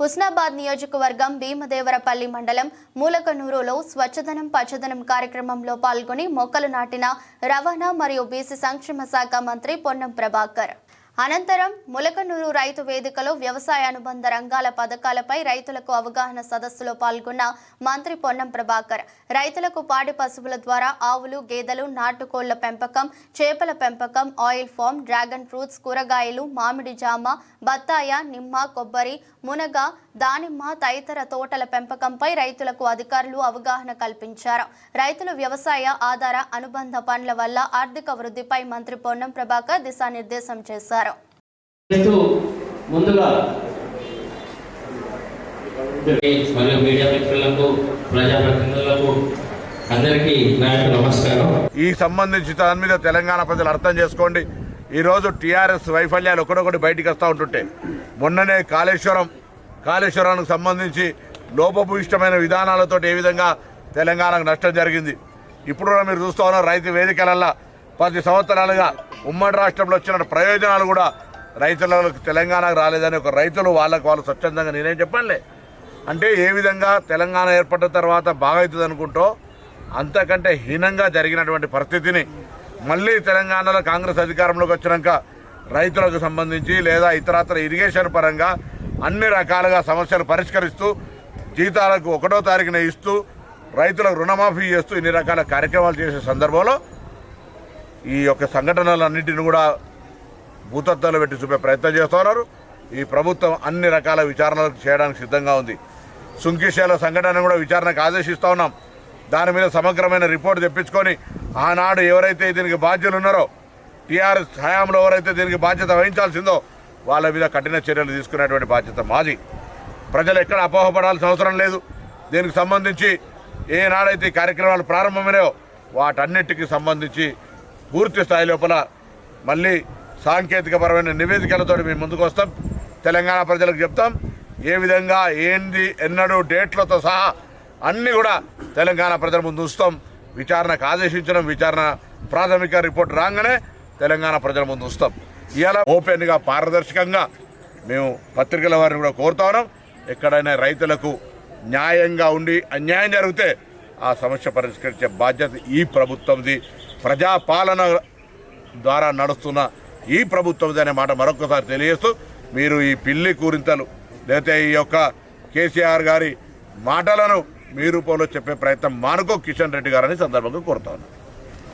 హుస్నాబాద్ నియోజకవర్గం భీమదేవరపల్లి మండలం మూలకనూరులో స్వచ్ఛదనం పచ్చదనం కార్యక్రమంలో పాల్గొని మొక్కలు నాటిన రవాణా మరియు బీసీ సంక్షేమ శాఖ మంత్రి పొన్నం ప్రభాకర్. అనంతరం ములకనూరు రైతు వేదికలో వ్యవసాయ అనుబంధ రంగాల పథకాలపై రైతులకు అవగాహన సదస్సులో పాల్గొన్న మంత్రి పొన్నం ప్రభాకర్ రైతులకు పాడి పశువుల ద్వారా ఆవులు, గేదెలు, నాటుకోళ్ల పెంపకం, చేపల పెంపకం, ఆయిల్ ఫామ్, డ్రాగన్ ఫ్రూట్స్, కూరగాయలు, మామిడి జామ, బత్తాయ, నిమ్మ, కొబ్బరి, మునగ, దానిమ్మ తదితర తోటల పెంపకంపై రైతులకు అధికారులు అవగాహన కల్పించారు. రైతులు వ్యవసాయ ఆధార అనుబంధ పనుల వల్ల ఆర్థిక వృద్ధిపై మంత్రి పొన్నం ప్రభాకర్ దిశానిర్దేశం చేశారు. ముందుగా మరియు మీడియా మిత్రులకు, ప్రజాప్రతినిధులకు అందరికీ నా యొక్క నమస్కారం. ఈ సంబంధించి దాని మీద తెలంగాణ ప్రజలు అర్థం చేసుకోండి. ఈరోజు టీఆర్ఎస్ వైఫల్యాలు ఒకటొకటి బయటికి వస్తూ ఉంటుంటే మొన్ననే కాళేశ్వరానికి సంబంధించి లోపభూయిష్టమైన విధానాలతో ఏ విధంగా తెలంగాణకు నష్టం జరిగింది. ఇప్పుడు కూడా మీరు చూస్తూ ఉన్నారు, రైతు వేదికలల్లో 10 సంవత్సరాలుగా ఉమ్మడి రాష్ట్రంలో వచ్చిన ప్రయోజనాలు కూడా రైతులకు తెలంగాణకు రాలేదని ఒక రైతులు వాళ్ళు స్వచ్ఛందంగా నేనేం చెప్పానులే అంటే ఏ విధంగా తెలంగాణ ఏర్పడిన తర్వాత బాగవుతుంది అనుకుంటూ అంతకంటే హీనంగా జరిగినటువంటి పరిస్థితిని మళ్ళీ తెలంగాణలో కాంగ్రెస్ అధికారంలోకి వచ్చినాక రైతులకు సంబంధించి లేదా ఇతరత్ర ఇరిగేషన్ పరంగా అన్ని రకాలుగా సమస్యలు పరిష్కరిస్తూ జీతాలకు 1వ తారీఖున ఇస్తూ రైతులకు రుణమాఫీ చేస్తూ ఇన్ని రకాల కార్యక్రమాలు చేసే సందర్భంలో ఈ యొక్క సంఘటనలన్నింటినీ కూడా భూతత్వాలు పెట్టి చూపే ప్రయత్నం చేస్తున్నారు. ఈ ప్రభుత్వం అన్ని రకాల విచారణలు చేయడానికి సిద్ధంగా ఉంది. సుంకిశాల సంఘటన కూడా విచారణకు ఆదేశిస్తూ ఉన్నాం. దాని మీద సమగ్రమైన రిపోర్ట్ తెప్పించుకొని ఆనాడు ఎవరైతే దీనికి బాధ్యులు ఉన్నారో టీఆర్ఎస్ హయాంలో ఎవరైతే దీనికి బాధ్యత వహించాల్సిందో వాళ్ళ మీద కఠిన చర్యలు తీసుకునేటువంటి బాధ్యత మాది. ప్రజలు ఎక్కడ అపోహపడాల్సిన అవసరం లేదు. దీనికి సంబంధించి ఏనాడైతే ఈ కార్యక్రమాలు ప్రారంభమైనాయో వాటన్నిటికీ సంబంధించి పూర్తి స్థాయి లోపల మళ్ళీ సాంకేతికపరమైన నివేదికలతో మేము ముందుకు వస్తాం. తెలంగాణ ప్రజలకు చెప్తాం ఏ విధంగా ఏంది ఎన్నడూ డేట్లతో సహా అన్నీ కూడా తెలంగాణ ప్రజల ముందు ఉంచుతాం. విచారణకు ఆదేశించడం, విచారణ ప్రాథమిక రిపోర్ట్ రాగానే తెలంగాణ ప్రజల ముందు ఉంచుతాం. ఇవాళ ఓపెన్గా పారదర్శకంగా మేము పత్రికల వారిని కూడా కోరుతా ఉన్నాం. ఎక్కడైనా రైతులకు న్యాయంగా ఉండి అన్యాయం జరిగితే ఆ సమస్య పరిష్కరించే బాధ్యత ఈ ప్రభుత్వంది. ప్రజాపాలన ద్వారా నడుస్తున్న ఈ ప్రభుత్వంది అనే మాట మరొకసారి తెలియజేస్తూ మీరు ఈ పిల్లి కూరింతలు లేకపోతే ఈ యొక్క కేసీఆర్ గారి మాటలను మీ రూపంలో చెప్పే ప్రయత్నం మానుకో కిషన్ రెడ్డి గారని సందర్భంగా కోరుతాను.